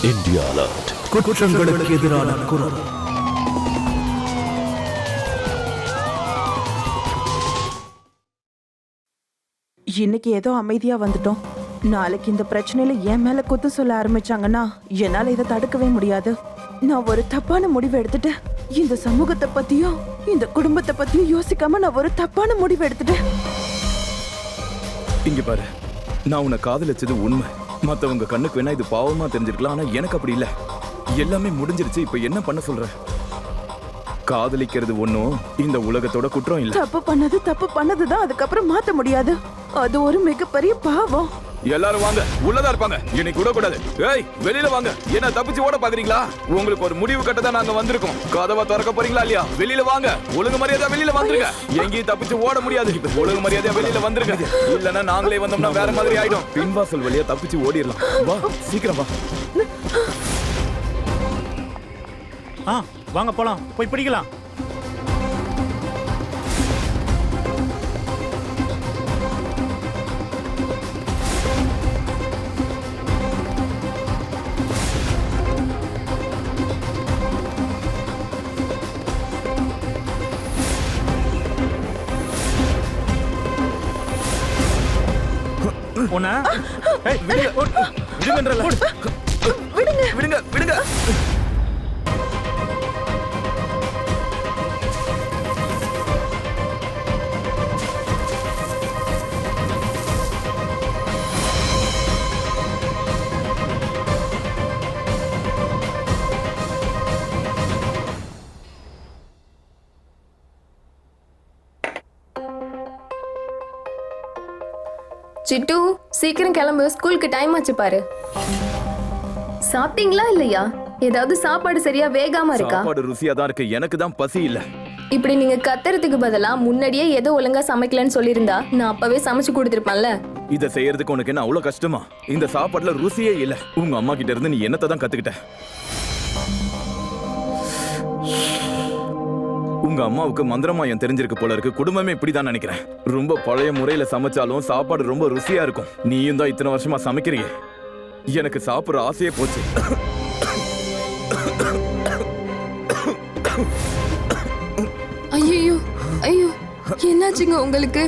India alert. குற்றங்களுக்கு எதிரான குரல். இன்னைக்கு ஏதோ அமைதியா வந்துட்டோம். நாளைக்கு இந்த பிரச்சனையில என் மேல குத்து சொல்ல ஆரம்பிச்சாங்கன்னா என்னால இதை தடுக்கவே முடியாது. நான் ஒரு தப்பான முடிவு எடுத்துட்டேன். இந்த சமூகத்தை பத்தியும் இந்த குடும்பத்தை பத்தியும் யோசிக்காம நான் ஒரு தப்பான முடிவு எடுத்துட்டேன். இங்க பாரு, நான் உன்னை காதலிச்சது உண்மை. மத்தவங்க கண்ணுக்கு வேணா இது பாவமா தெரிஞ்சிருக்கலாம், ஆனா எனக்கு அப்படி இல்ல. எல்லாமே முடிஞ்சிருச்சு. இப்ப என்ன பண்ண சொல்ற? காதலிக்கிறது ஒண்ணும் இந்த உலகத்தோட குற்றம் இல்ல. தப்பு பண்ணதுதான் அதுக்கப்புறம் மாத்த முடியாது. அது ஒரு மிகப்பெரிய பாவம். எல்லாரும் வாங்க, உள்ளதா இருப்பாங்க. என்னை கூட கூடாது. ஏய், வெளியில வாங்க. என்ன தப்பிச்சு ஓட பாக்குறீங்களா? உங்களுக்கு ஒரு முடிவு கட்ட தான் நாங்க வந்திருக்கோம். கதவை திறக்க போறீங்களா இல்லையா? வெளியில வாங்க. ஒழுங்கு மரியாதையா வெளியில வந்துருங்க. எங்கேயும் தப்பிச்சு ஓட முடியாது. ஒழுங்கு மரியாதையா வெளியில வந்துருங்க. இல்லன்னா நாங்களே வந்தோம்னா வேற மாதிரி ஆயிடும். பின்வாசல் வழியா தப்பிச்சு ஓடிடலாம். வா, சீக்கிரம் வா. வாங்க போலாம், போய் பிடிக்கலாம். விடுங்க விடுங்க. சிட்டு, சீக்கிரம் கிளம்பு, ஸ்கூலுக்கு டைம் ஆச்சு பாரு. சாப்பிட்டீங்களா இல்லையா? ஏதாவது சாப்பாடு சரியா வேகாம இருக்கா? சாப்பாடு ருசியா தான் இருக்கு, எனக்கு தான் பசி இல்ல. இப்படி நீங்க கத்துறதுக்கு பதிலா முன்னாடியே ஏதோ ஒழுங்கா சமைக்கலன்னு சொல்லியிருந்தா நான் அப்பவே சமைச்சு கொடுத்துருப்பேன்ல. இத செய்யறதுக்கு உனக்கு என்ன அவ்வளவு கஷ்டமா? இந்த சாப்பாடுல ருசியே இல்ல. உங்க அம்மா கிட்ட இருந்து நீ என்னத்தை தான் கத்துக்கிட்ட? உங்க அம்மாவுக்கு மந்திரமாயம் தெரிஞ்சிருக்கு போல இருக்கு. குடும்பமே இப்படிதான் நினைக்கிறேன். ரொம்ப பழைய முறையில சமைச்சாலும் சாப்பாடு ரொம்ப ருசியா இருக்கும். நீயும் தான் இத்தனை வருஷமா சமைக்கிறீங்க. எனக்கு சாப்பிடுற ஆசையே போச்சு. ஐயோ ஐயோ, என்னாச்சுங்க உங்களுக்கு?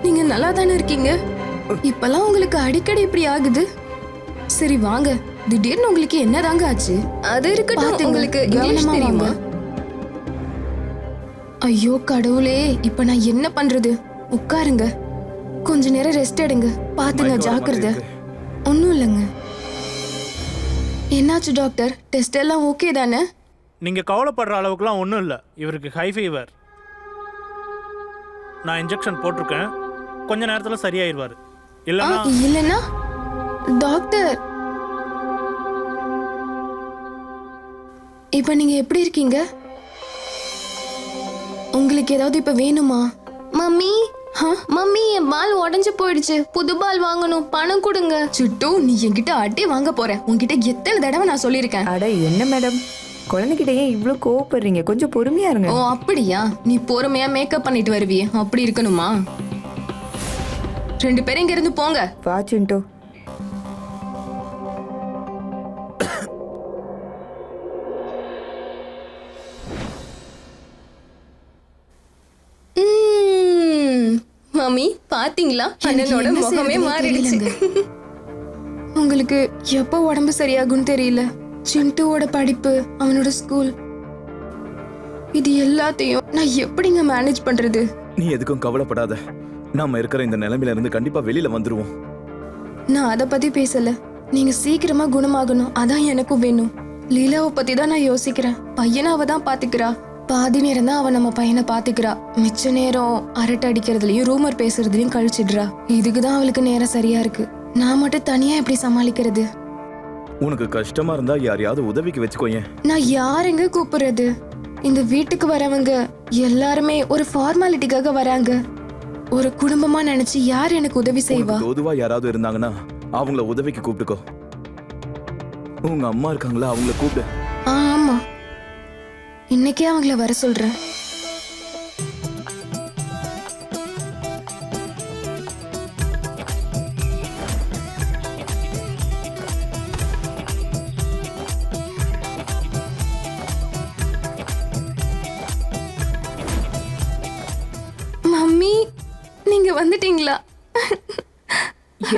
நீங்க நல்லா தானே இருக்கீங்க? இப்பெல்லாம் உங்களுக்கு அடிக்கடி இப்படி ஆகுது. சரி வாங்க, திடீர்னு உங்களுக்கு என்னதாங்க ஆச்சு? அது இருக்கட்டும், உங்களுக்கு இங்கிலீஷ் தெரியுமா? ஐயோ கடவுளே, இப்ப நான் என்ன பண்றது? உட்காருங்க, கொஞ்ச நேரம் ரெஸ்ட் எடுங்க. பாத்துங்க, ஜாக்கிரதை. ஒன்னும் இல்லைங்க. என்னாச்சு டாக்டர்? டெஸ்ட் எல்லாம் ஓகே தானே? நீங்க கவலைப்படுற அளவுக்குலாம் ஒன்றும் இல்லை. இவருக்கு ஹை ஃபீவர். நான் இன்ஜெக்ஷன் போட்டிருக்கேன். கொஞ்ச நேரத்துல சரியாயிருவாரு. இல்லைன்னா டாக்டர், இப்ப நீங்க எப்படி இருக்கீங்க? உங்களுக்கு ஏதாவது இப்ப வேணுமா? மம்மி, மம்மி, என் பால் உடைஞ்சு போயிடுச்சு. புது பால் வாங்கணும், பணம் கொடுங்க. சிட்டு, நீ என்கிட்ட அடி வாங்க போற. உன்கிட்ட எத்தனை தடவை நான் சொல்லியிருக்கேன். அட என்ன மேடம், குழந்தைகிட்ட ஏன் இவ்ளோ கோவப்படுறீங்க? கொஞ்சம் பொறுமையா இருங்க. ஓ அப்படியா? நீ பொறுமையா மேக்கப் பண்ணிட்டு வருவியே, அப்படி இருக்கணுமா? 2 பேரும் இங்க இருந்து போங்க. வா சிண்டு. மம்மி பாத்தீங்களா, அண்ணனோட முகமே மாறிடுச்சு. உங்களுக்கு எப்போ உடம்பு சரியாகும்னு தெரியல. சிண்டுவோட படிப்பு, அவனோட ஸ்கூல், இது எல்லாத்தையும் நான் எப்படிங்க மேனேஜ் பண்றது? நீ எதுக்கும் கவலைப்படாத. நாம இருக்கிற இந்த நிலைமையில இருந்து கண்டிப்பா வெளியில வந்துருவோம். நான் அத பத்தி பேசல. நீங்க சீக்கிரமா குணமாகணும், அதான் எனக்கும் வேணும். லீலாவை பத்தி தான் நான் யோசிக்கிறேன். பையனை அவ தான் பாத்துக்கிறா. பாதி நேரம் தான் அவ நம்ம பையனை பாத்துக்கிறா. மிச்ச நேரம் அரட்டை அடிக்கிறதுலயும் ரூமர் பேசுறதுலயும் கழிச்சிடுறா. இதுக்குதான் அவளுக்கு நேரம் சரியா இருக்கு. நான் மட்டும் தனியா எப்படி சமாளிக்கிறது? உனக்கு கஷ்டமா இருந்தா யாரையாவது உதவிக்கு வச்சுக்கோயேன். நான் யாருங்க கூப்பிடுறது? இந்த வீட்டுக்கு வரவங்க எல்லாருமே ஒரு ஃபார்மாலிட்டிக்காக வராங்க. ஒரு குடும்பமா நினைச்சு யார் எனக்கு உதவி செய்வா? பொதுவா யாராவது இருந்தாங்கன்னா அவங்கள உதவிக்கு கூப்பிட்டுக்கோ. உங்க அம்மா இருக்காங்களா, அவங்கள கூப்பிடு. ஆமா, இன்னைக்கே அவங்கள வர சொல்றேன்.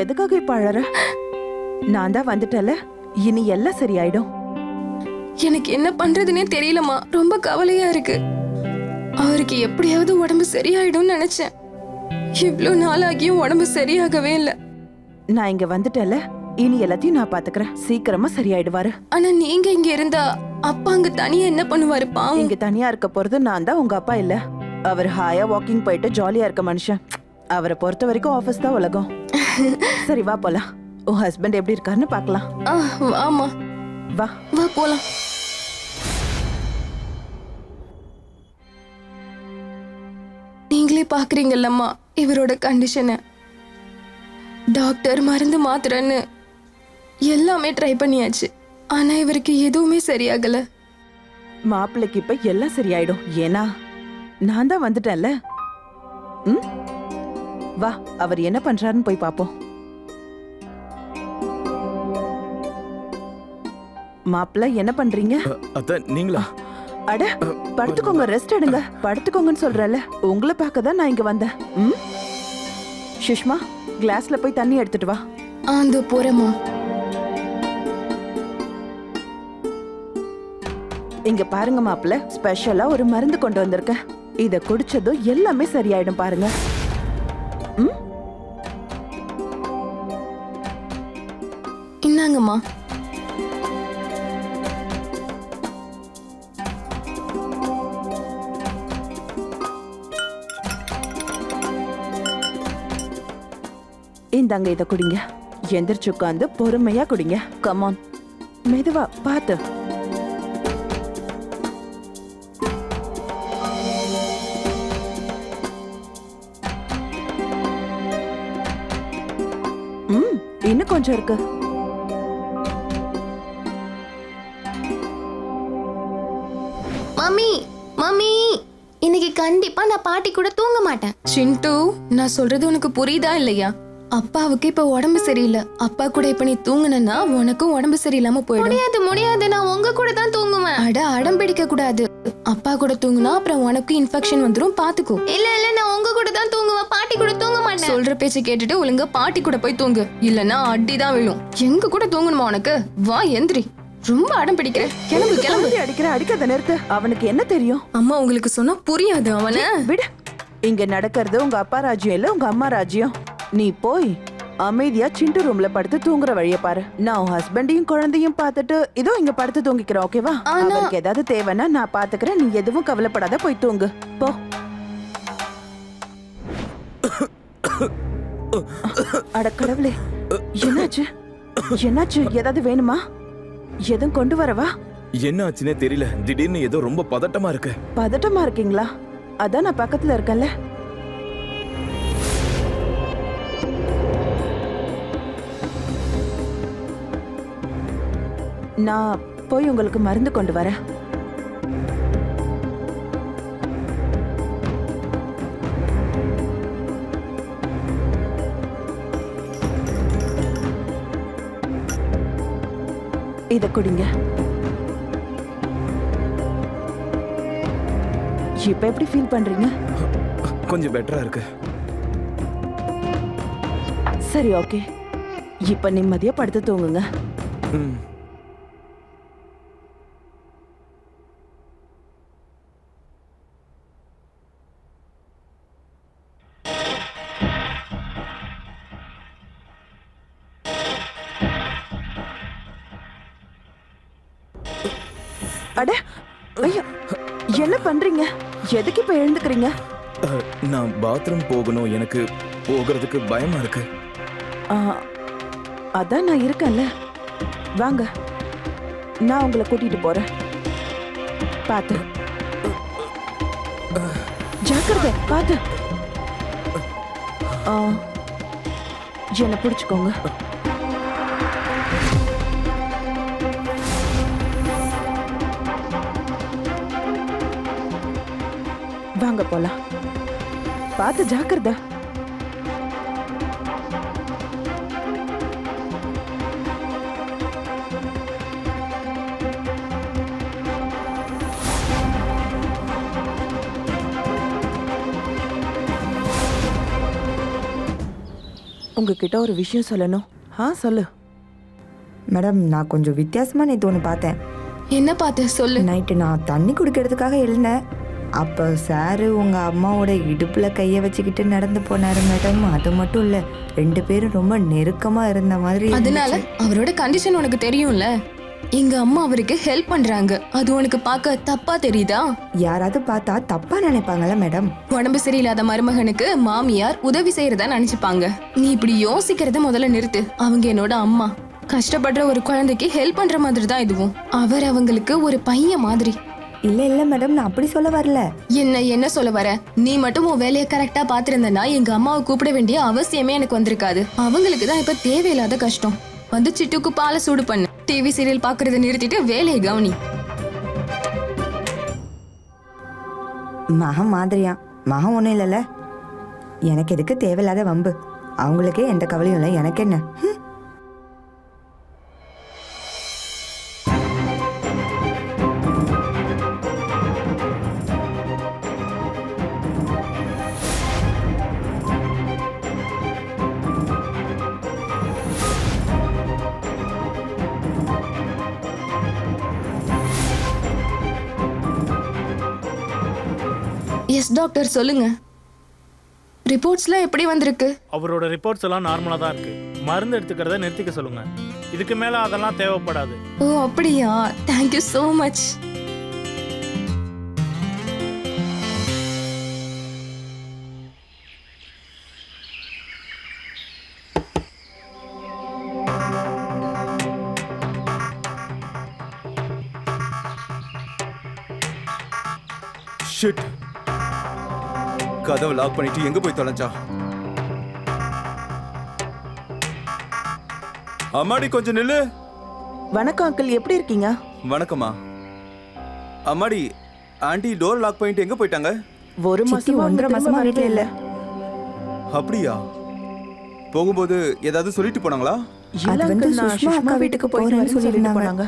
எதுக்காக இப்ப அழற? நான் தான் வந்துட்டல, இனி எல்லாம் சரியாயிடும். எனக்கு என்ன பண்றதுன்னே தெரியலம்மா. ரொம்ப கவலையா இருக்கு. அவருக்கு எப்படியாவது உடம்பு சரியாயிடும்னு நினைச்சேன். இவ்ளோ நாளாகியும் உடம்பு சரியாகவே இல்ல. நான் இங்க வந்துட்டல, இனி எல்லாத்தையும் நான் பாத்துக்கிறேன். சீக்கிரமா சரியாயிடுவாரு. ஆனா நீங்க இங்க இருந்தா அப்பா அங்க தனியா என்ன பண்ணுவாரு பாவம்? இங்க தனியா இருக்க போறது நான் தான், உங்க அப்பா இல்ல. அவர் ஹாயா வாக்கிங் போயிட்டு ஜாலியா இருக்க மனுஷன். அவரை பொறுத்த வரைக்கும் ஆபீஸ் தான் உலகம். சரி வா போலாம். உன் ஹஸ்பண்ட் எப்படி இருக்காருன்னு பாக்கலாம். ஆமா, வா வா போலாம். நீங்களே பாக்குறீங்கல்லம்மா இவரோட கண்டிஷனை. டாக்டர் மருந்து மாத்திரன்னு எல்லாமே ட்ரை பண்ணியாச்சு. ஆனா இவருக்கு எதுவுமே சரியாகல. மாப்பிள்ளைக்கு இப்ப எல்லாம் சரியாயிடும். ஏன்னா நான் தான் வந்துட்டேன்ல. ம், வா அவர் என்ன பண்றாருன்னு போய் பாப்போம். மாப்பிள்ளை என்ன பண்றீங்க? அத்தை நீங்களா? அட படுத்துக்கோங்க, ரெஸ்ட் எடுங்க. படுத்துக்கோங்கன்னு சொல்றல, உங்களை பார்க்க தான் நான் இங்க வந்தேன். ம், சுஷ்மா கிளாஸ்ல போய் தண்ணி எடுத்துட்டு வா. அந்த போறேம்மா. இங்க பாருங்க மாப்பிள்ள, ஸ்பெஷலா ஒரு மருந்து கொண்டு வந்திருக்கேன். இத குடிச்சதும் எல்லாமே சரியாயிடும் பாருங்க. ம், இந்தாங்கம்மா. இந்தாங்க இத குடிங்க. எந்திரிச்சு உட்காந்து பொறுமையா குடிங்க. கமான், மெதுவா பாத்து. ம், இன்னும் கொஞ்சம் இருக்கு. மம்மி மம்மி இன்னைக்கு கண்டிப்பா நான் பாட்டி கூட தூங்க மாட்டேன். சிண்டு, நான் சொல்றது உனக்கு புரியுதா இல்லையா? அப்பாவுக்கு இப்ப உடம்பு சரியில்லை. அப்பா கூட இப்ப நீ தூங்குனா உனக்கும் உடம்பு சரியில்லாம போயிடும். முடியாது முடியாது, நான் உங்க கூட தான் தூங்குவேன். அட அடம் பிடிக்க கூடாது. அப்பா கூட தூங்குனா அப்புறம் உனக்கு இன்ஃபெக்ஷன் வந்துரும், பாத்துக்கோ. இல்ல இல்ல, நான் உங்க கூட தான் தூங்குவேன், பாட்டி கூட தூங்க மாட்டேன். சொல்ற பேச்சு கேட்டுட்டு ஒழுங்கா பாட்டி கூட போய் தூங்கு, இல்லன்னா அடிதான் விழும். எங்க கூட தூங்கணுமா உனக்கு? வா எந்திரி. ரொம்ப அடம் பிடிக்கிற. கிளம்பு கிளம்பு. கிளம்பி அடிக்காத நிறுத்து. அவனுக்கு என்ன தெரியும்? அம்மா உங்களுக்கு சொன்னா புரியாது அவன. விடு. இங்க நடக்கிறது உங்க அப்பா ராஜ்யம் இல்ல, உங்க அம்மா ராஜ்யம். நீ போய் அமைதியா சிண்டு ரூம்ல படுத்து தூங்குற வழிய பாரு. நான் உன் ஹஸ்பண்டையும் குழந்தையும் பார்த்துட்டு இதோ இங்க படுத்து தூங்கிக்கிறேன், ஓகேவா? அவருக்கு ஏதாவது தேவைன்னா நான் பாத்துக்கிறேன். நீ எதுவும் கவலைப்படாத, போய் தூங்கு போ. அட கடவுளே, என்னாச்சு? என்னாச்சு? ஏதாவது வேணுமா? எதுவும் கொண்டு வரவா? என்ன ஆச்சுன்னே தெரியல. திடீர்னு ஏதோ ரொம்ப பதட்டமா இருக்கு. பதட்டமா இருக்கீங்களா? அதான் நான் பக்கத்துல இருக்கேன்ல. நான் போய் உங்களுக்கு மருந்து கொண்டு வரேன். இத குடிங்க. இப்ப எப்படி ஃபீல் பண்றீங்க? கொஞ்சம் பெட்டரா இருக்கு. சரி, ஓகே. இப்ப நிம்மதியா படுத்து தூங்குங்க. ம். அட ஐயோ, என்ன பண்றீங்க? எதுக்கு இப்ப எழுந்துக்கிறீங்க? நான் பாத்ரூம் போகணும். எனக்கு போகிறதுக்கு பயமா இருக்கு. அதான் நான் இருக்கேன்ல, வாங்க, நான் உங்களை கூட்டிட்டு போறேன். பாத்து, ஜாக்கிரதை, பாத்து. என்ன பிடிச்சுக்கோங்க. வாங்க போலாம். பார்த்து ஜாக்கிரதை. உங்ககிட்ட ஒரு விஷயம் சொல்லணும். சொல்லு. மேடம், நான் கொஞ்சம் வித்தியாசமாக நேற்று ஒன்று பார்த்தேன். என்ன பார்த்த சொல்லு. நைட்டு நான் தண்ணி குடிக்கிறதுக்காக எழுந்தேன். அப்போ சாரு உங்கள் அம்மாவோட இடுப்பில் கையை வச்சுக்கிட்டு நடந்து போனார் மேடம். அது மட்டும் இல்லை, 2 பேரும் ரொம்ப நெருக்கமாக இருந்த மாதிரி அதனால அவரோட கண்டிஷன் உனக்கு தெரியும்ல. எங்க அம்மா அவருக்கு ஹெல்ப் பண்றாங்க. அது உனக்கு பார்க்க தப்பா தெரியுதா? யாராவது பார்த்தா தப்பா நினைப்பாங்கல்ல மேடம்? உடம்பு சரியில்லாத மருமகனுக்கு மாமியார் உதவி செய்யறதா நினைச்சுப்பாங்க. நீ இப்படி யோசிக்கிறத முதல்ல நிறுத்து. அவங்க என்னோட அம்மா. கஷ்டப்படுற ஒரு குழந்தைக்கு ஹெல்ப் பண்ற மாதிரி தான் இதுவும். அவர் அவங்களுக்கு ஒரு பையன் மாதிரி. இல்லை மேடம், நான் அப்படி சொல்ல வரல. என்ன சொல்ல வர? நீ மட்டும் உன் வேலையை கரெக்டா பாத்துருந்தனா எங்க அம்மாவை கூப்பிட வேண்டிய அவசியமே எனக்கு வந்திருக்காது. அவங்களுக்கு தான் இப்ப தேவையில்லாத கஷ்டம். வந்து சிட்டுக்கு பாலை சூடு பண்ணு. டிவி சீரியல் பாக்குறத நிறுத்திட்டு வேலையை கவனி. மகன் மாதிரியா? மகன் ஒன்றும் இல்லைல்ல. எனக்கு எதுக்கு தேவையில்லாத வம்பு? அவங்களுக்கே எந்த கவலையும் இல்லை, எனக்கு என்ன? எஸ் டாக்டர், சொல்லுங்க. ரிப்போர்ட்ஸ்லாம் எப்படி வந்திருக்கு? அவரோட ரிப்போர்ட்ஸ் எல்லாம் நார்மலாக தான் இருக்கு. மருந்து எடுத்துக்கிறத நிறுத்திக்க சொல்லுங்க. இதுக்கு மேலே அதெல்லாம் தேவைப்படாது. ஓ அப்படியா? Thank you so much. ஷிட். கதவை லாக் பண்ணிட்டு எங்க போய் தொலைஞ்சா? அம்மாடி கொஞ்சம் நில்லு. வணக்கம் அங்கிள், எப்படி இருக்கீங்க? வணக்கம்மா. அம்மாடி, ஆண்டி டோர் லாக் பண்ணிட்டு எங்க போயிட்டாங்க? ஒரு சித்தி மாசமா 1.5 மாசமா வீட்டில் இல்லை. அப்படியா? போகும்போது ஏதாவது சொல்லிட்டு போனாங்களா? இல்ல அது வந்து uncle, நான் சுஷ்மா அக்கா வீட்டுக்கு போறேன்னு சொல்லிட்டு போனாங்க.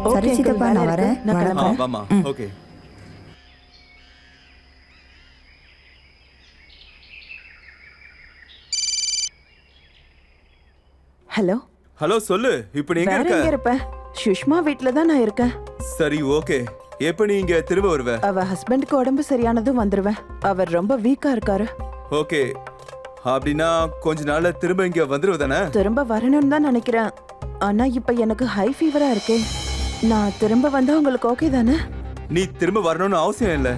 Okay, சரி uncle, சித்தப்பா, வேலை நான் இருக்கு. வரேன். நான் வணக்கம். கிளம்புறேன். வாமா. ஓகே. ஹலோ. ஹலோ, சொல்லு. இப்போ நீ எங்க வேற எங்க இருக்க? இருப்பேன்? சுஷ்மா வீட்ல தான் நான் இருக்கேன். சரி, ஓகே. எப்ப நீ இங்க திரும்ப வருவ? அவ ஹஸ்பண்டுக்கு உடம்பு சரியானதும் வந்துருவேன். அவர் ரொம்ப வீக்கா இருக்காரு. ஓகே. அப்படின்னா கொஞ்ச நாள்ல திரும்ப இங்க வந்துருவதானே? திரும்ப வரணும்னு தான் நினைக்கிறேன். ஆனா இப்ப எனக்கு ஹை ஃபீவரா இருக்கே. நான் திரும்ப வந்தா உங்களுக்கு ஓகே தானே? நீ திரும்ப வரணும்னு அவசியம் இல்ல.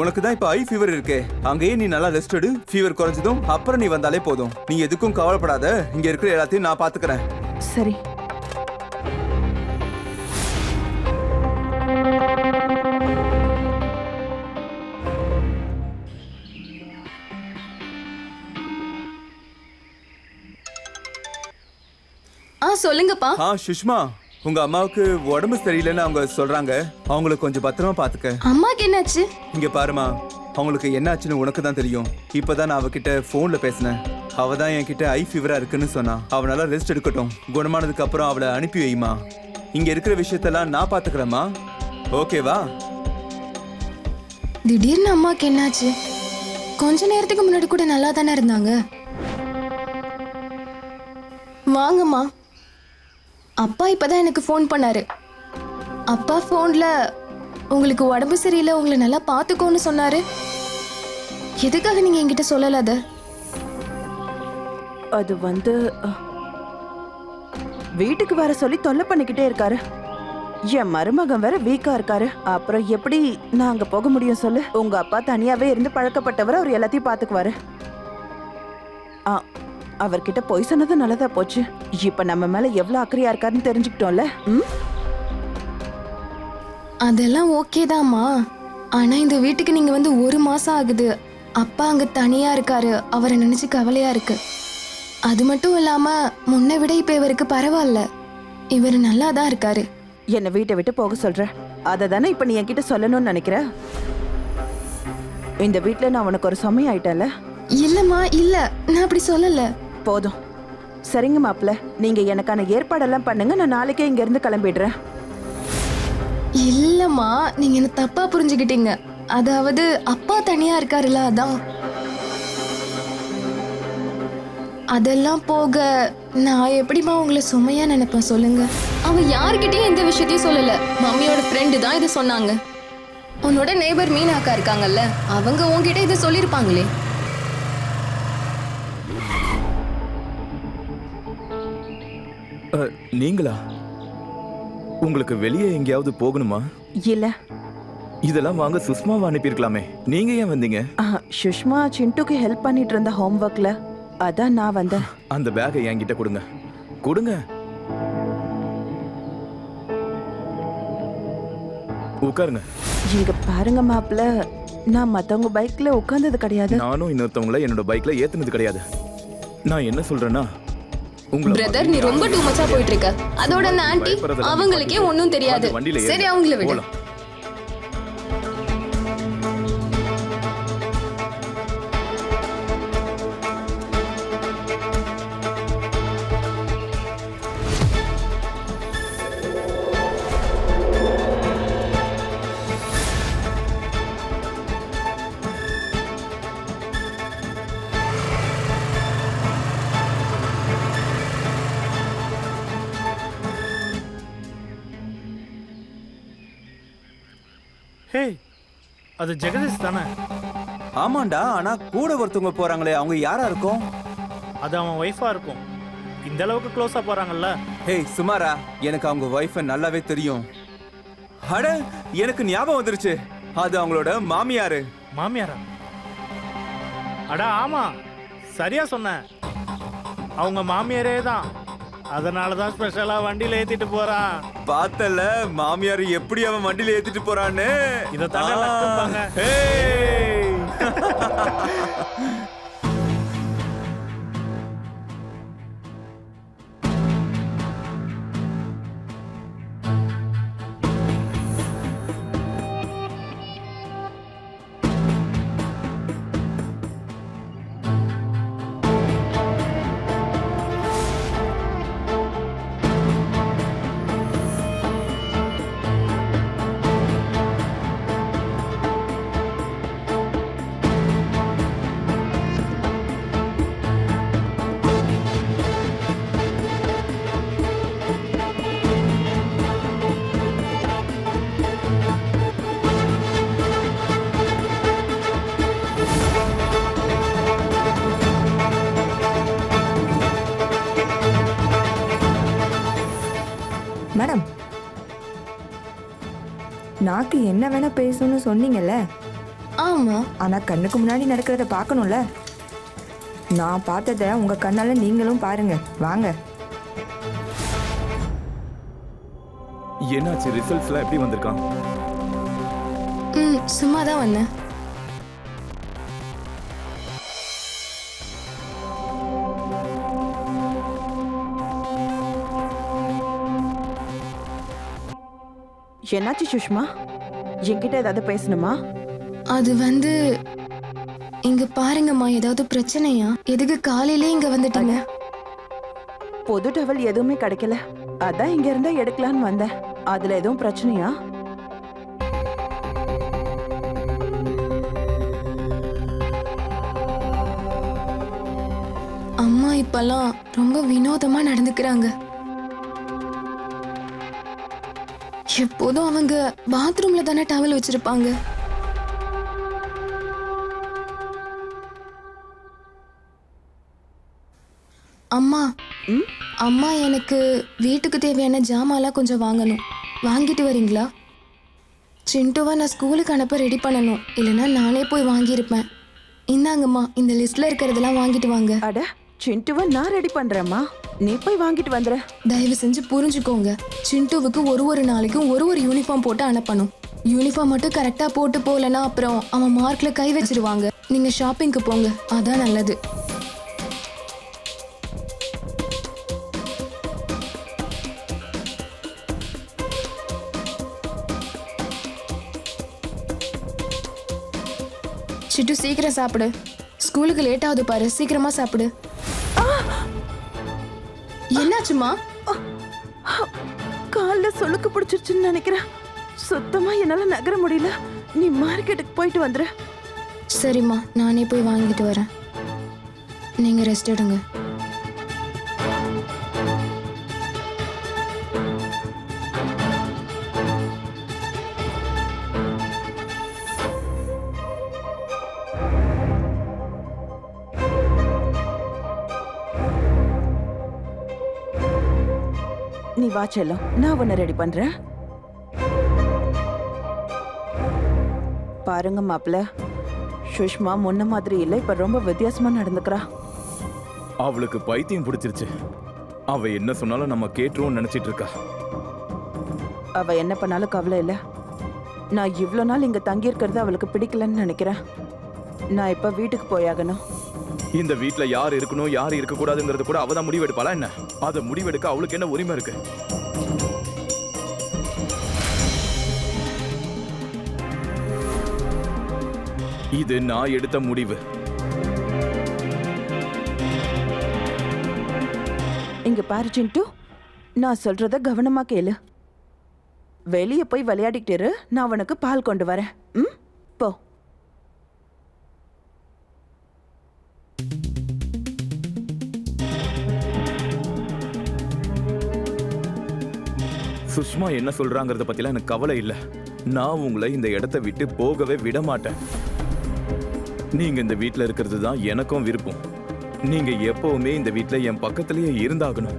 உனக்கு தான் இப்ப ஹை ஃபீவர் இருக்கே. அங்கேயே நீ நல்லா ரெஸ்ட் எடு. ஃபீவர் குறைஞ்சதும் அப்புறம் நீ வந்தாலே போதும். நீ எதுக்கும் கவலைப்படாத. இங்க இருக்கிற எல்லாத்தையும் நான் பாத்துக்கிறேன். சரி. சொல்லுங்கப்பா. சுஷ்மா, உங்க அம்மாவுக்கு உடம்பு சரியில்லைன்னு அவங்க சொல்றாங்க. அவங்கள கொஞ்சம் பத்திரமா பாத்துக்க. அம்மாக்கு என்னாச்சு? இங்க பாருமா, அவங்களுக்கு என்ன ஆச்சுன்னு உனக்கு தான் தெரியும். இப்பதான் நான் அவகிட்ட போன்ல பேசினேன். அவ தான் என்கிட்ட ஹை ஃபீவரா இருக்குன்னு சொன்னா. அவனால ரெஸ்ட் எடுக்கட்டும். குணமானதுக்கு அப்புறம் அவளை அனுப்பி வைமா. இங்க இருக்கிற விஷயத்தெல்லாம் நான் பாத்துக்கிறேம்மா. ஓகேவா? திடீர்னு அம்மாக்கு என்னாச்சு? கொஞ்ச நேரத்துக்கு முன்னாடி கூட நல்லா தானே இருந்தாங்க. வாங்கம்மா. அப்பா இப்பதான் எனக்கு ஃபோன் பண்ணாரு. அப்பா ஃபோன்ல உங்களுக்கு உடம்பு சரியில்லை, உங்களை நல்லா பார்த்துக்கோன்னு சொன்னாரு. எதுக்காக நீங்க என்கிட்ட சொல்லல அத? அது வந்து வீட்டுக்கு வர சொல்லி தொல்லை பண்ணிக்கிட்டே இருக்காரு. என் மருமகன் வேற வீக்கா இருக்காரு. அப்புறம் எப்படி நான் அங்க போக முடியும் சொல்லு? உங்க அப்பா தனியாவே இருந்து பழக்கப்பட்டவர். அவர் எல்லாத்தையும் பாத்துக்குவாரு. அவர்கிட்ட போய் சொன்னது நல்லதா போச்சு. இப்ப நம்ம மேல எவ்வளவு அக்கறையா இருக்காருன்னு தெரிஞ்சுக்கிட்டோம்ல. அதெல்லாம் ஓகே தாம்மா. ஆனா இந்த வீட்டுக்கு நீங்க வந்து 1 மாசம் ஆகுது. அப்பா அங்க தனியா இருக்காரு. அவரை நினைச்சு கவலையா இருக்கு. அது மட்டும் இல்லாம முன்ன விட இப்ப இவருக்கு பரவாயில்ல. இவர் நல்லா தான் இருக்காரு. என்ன வீட்டை விட்டு போக சொல்ற? அதை தானே இப்ப நீ என்கிட்ட சொல்லணும்னு நினைக்கிற? இந்த வீட்டுல நான் உனக்கு ஒரு சுமை ஆயிட்டேன்ல. இல்லம்மா, இல்ல, நான் அப்படி சொல்லல. போதும். சரிங்க மாப்பிள்ள, நீங்க எனக்கான ஏற்பாடெல்லாம் பண்ணுங்க. நான் நாளைக்கே இங்க இருந்து கிளம்பிடுறேன். இல்லம்மா, நீங்க என்ன தப்பா புரிஞ்சுக்கிட்டீங்க. அதாவது அப்பா தனியா இருக்காருல்ல, அதான். அதெல்லாம் போக நான் எப்படிமா உங்களை சுமையா நினைப்பேன் சொல்லுங்க. அவன் யார்கிட்டயும் எந்த விஷயத்தையும் சொல்லல. மம்மியோட ஃப்ரெண்டு தான் இதை சொன்னாங்க. உன்னோட நெய்பர் மீனாக்கா இருக்காங்கல்ல, அவங்க உன்கிட்ட இதை சொல்லியிருப்பாங்களே. நீங்களா? உங்களுக்கு வெளியே எங்கேயாவது போகணுமா? இல்ல. இதெல்லாம் வாங்க சுஷ்மாவை அனுப்பியிருக்கலாமே, நீங்க ஏன் வந்தீங்க? சுஷ்மா சிண்டுக்கு ஹெல்ப் பண்ணிட்டு இருந்த ஹோம்ஒர்க்ல, அதான் நான் வந்தேன். அந்த பேக்கை என்கிட்ட கொடுங்க. கொடுங்க. உட்காருங்க. இங்க பாருங்க மாப்பிள்ள, நான் மத்தவங்க பைக்ல உட்கார்ந்தது கிடையாது. நானும் இன்னொருத்தவங்கள என்னோட பைக்ல ஏத்துனது கிடையாது. நான் என்ன சொல்றேன்னா, பிரதர் நீ ரொம்ப டூ மச்சா போயிட்டு இருக்க. அதோட அந்த ஆன்ட்டி அவங்களுக்கே ஒன்னும் தெரியாது. சரி அவங்கள விடு. ஹே, அது ஜெகதீஷ் தானே? ஆமாண்டா, ஆனா கூட ஒருத்தவங்க போறாங்களே, அவங்க யாரா இருக்கும்? அது அவன் ஒய்ஃபா இருக்கும். இந்த அளவுக்கு க்ளோஸா போறாங்கல்ல. ஹேய் சுமாரா, எனக்கு அவங்க ஒய்ஃபை நல்லாவே தெரியும். அட, எனக்கு ஞாபகம் வந்துருச்சு, அது அவங்களோட மாமியாரு. மாமியாரா? அடா ஆமா, சரியா சொன்ன. அவங்க மாமியாரே தான். அதனாலதான் ஸ்பெஷலா வண்டியில ஏத்திட்டு போறான். பார்த்தல மாமியார் எப்படி அவன் வண்டியில ஏத்திட்டு போறான்னு. இத தாங்க லக்கும்பாங்க. மேடம், நாக்கு என்ன வேணா பேசணும்னு சொன்னீங்கல்ல. ஆமா, ஆனா கண்ணுக்கு முன்னாடி நடக்கிறத பார்க்கணும்ல. நான் பார்த்தத உங்க கண்ணால நீங்களும் பாருங்க. வாங்க. என்னாச்சு? ரிசல்ட்ஸ்லாம் எப்படி வந்திருக்கான்? சும்மா தான் வந்தேன். என்னாச்சு சுஷ்மா? என்கிட்ட ஏதாவது பேசணுமா? அது இங்க பாருங்கம்மா, ஏதாவது பிரச்சனையா? எதுக்கு காலையிலே இங்க வந்துட்டீங்க? பொது டவல் எதுவுமே கிடைக்கல, அதான் இங்க இருந்தா எடுக்கலான்னு வந்தேன். அதுல எதுவும் பிரச்சனையா? அம்மா இப்பெல்லாம் ரொம்ப வினோதமா நடந்துக்கிறாங்க. எப்போதும் அவங்க பாத்ரூம்ல தானே டவல் வச்சிருப்பாங்க. அம்மா, அம்மா எனக்கு வீட்டுக்கு தேவையான ஜாமான்லாம் கொஞ்சம் வாங்கணும். வாங்கிட்டு வரீங்களா? சிண்டுவை நான் ஸ்கூலுக்கு அனுப்ப ரெடி பண்ணணும், இல்லைன்னா நானே போய் வாங்கியிருப்பேன். இந்தாங்கம்மா, இந்த லிஸ்ட்ல இருக்கிறதெல்லாம் வாங்கிட்டு வாங்க. அட, சிண்டுவை நான் ரெடி பண்றேம்மா, நீ போய் வாங்கிட்டு வந்துற. தயவு செஞ்சு புரிஞ்சுக்கோங்க, சிண்டுவுக்கு ஒரு நாளைக்கும் ஒரு யூனிஃபார்ம் போட்டு அனுப்பணும். யூனிஃபார்ம் மட்டும் கரெக்டா போட்டு போகலன்னா அப்புறம் அவன் மார்க்ல கை வச்சிருவாங்க. நீங்க ஷாப்பிங்க்கு போங்க, அதான் நல்லது. சிட்டு சீக்கிரம் சாப்பிடு, ஸ்கூலுக்கு லேட் ஆகுது பாரு, சீக்கிரமா சாப்பிடு. என்னாச்சுமா? கால்ல சொலுக்கு பிடிச்சிருச்சுன்னு நினைக்கிறேன். சுத்தமா என்னால நகர முடியல. நீ மார்க்கெட்டுக்கு போயிட்டு வந்துரு. சரிம்மா, நானே போய் வாங்கிட்டு வரேன். நீங்க ரெஸ்ட் எடுங்க. நீ வா செல்லம், நான் உன்னை ரெடி பண்றேன். பாருங்க மாப்பிள்ள, சுஷ்மா முன்ன மாதிரி இல்ல, இப்ப ரொம்ப வித்தியாசமா நடந்துக்கிறா. அவளுக்கு பைத்தியம் பிடிச்சிருச்சு. அவ என்ன சொன்னாலும் நம்ம கேட்டுருவோம் நினைச்சிட்டு இருக்கா. அவ என்ன பண்ணாலும் கவலை இல்ல. நான் இவ்வளோ நாள் இங்க தங்கி இருக்கிறது அவளுக்கு பிடிக்கலன்னு நினைக்கிறேன். நான் இப்ப வீட்டுக்கு போயாகணும். இந்த வீட்ல யார் இருக்கணும் யார் இருக்க கூடாதுங்கிறது கூட அவதான் முடிவெடுப்பாளா என்ன? அதை முடிவெடுக்க அவளுக்கு என்ன உரிமை இருக்கு? இது நான் எடுத்த முடிவு. இங்க பாரு சிண்டு, நான் சொல்றத கவனமா கேளு. வெளியே போய் விளையாடிக்கிட்டு இரு, நான் உனக்கு பால் கொண்டு வரேன். ம், போ. சுஷ்மா என்ன சொல்றாங்கறத பத்திலாம் எனக்கு கவலை இல்ல. நான் உங்களை இந்த இடத்தை விட்டு போகவே விட மாட்டேன். நீங்க இந்த வீட்ல இருக்கிறது தான் எனக்கும் விருப்பம். நீங்க எப்பவுமே இந்த வீட்ல என் பக்கத்திலேயே இருந்தாகணும்.